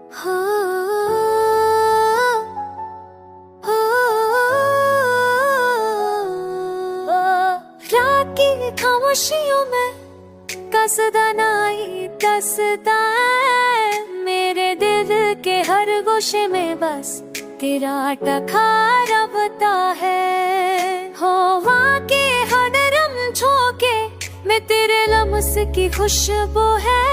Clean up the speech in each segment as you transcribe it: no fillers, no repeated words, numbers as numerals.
हो, हो, रात की खामोशियों में कसदा नाई दसदा है, मेरे दिल के हर गोशे में बस तेरा टखारवता है। हो वहाँ के हर रम झोंके में तेरे लम्स की खुशबू है,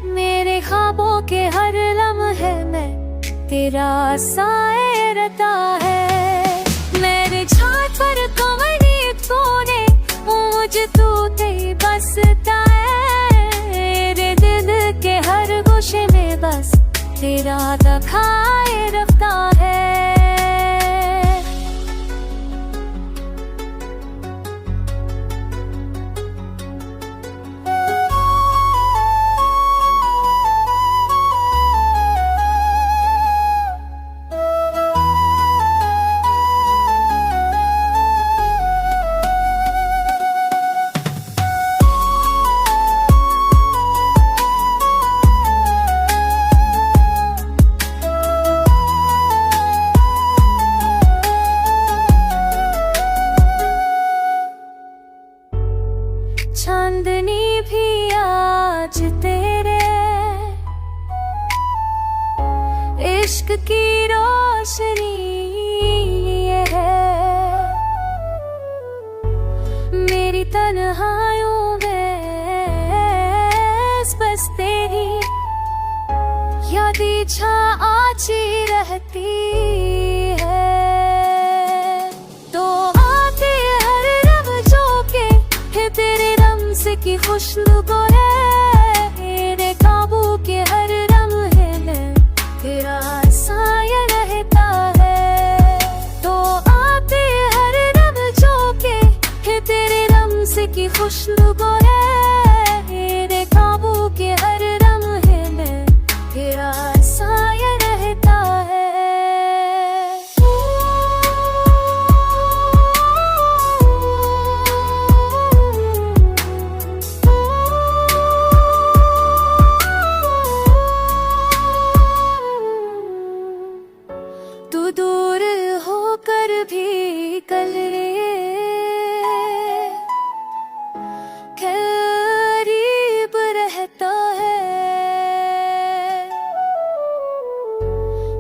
मेरे ख्वाबों के हर लम्हे में तेरा साए रहता है। मेरे छात पर कमरी तूने मुझे तू ते बसता है, मेरे दिल के हर गोशे में बस तेरा दिखाए रखता है। चांदनी भी आज तेरे इश्क की रोशनी ये है, मेरी तन्हाइयों में बस तेरी यादें छा आची रहती है। तो आते हर रब जो के तेरे की खुशबू है, मेरे काबू के हर लम्हे में तेरा साया रहता है। तो आते हर रब जो के तेरे लम्स की खुशबू है, मेरे काबू के हर लम्हे में तेरा साया रहता है। तू दूर होकर भी कल करीब रहता है,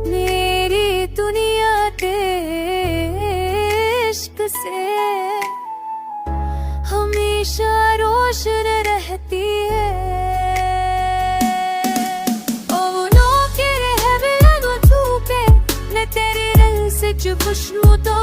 मेरी दुनिया तेरे इश्क से हमेशा रोशन रहती है। तेरे रंग से जो खुशबू तो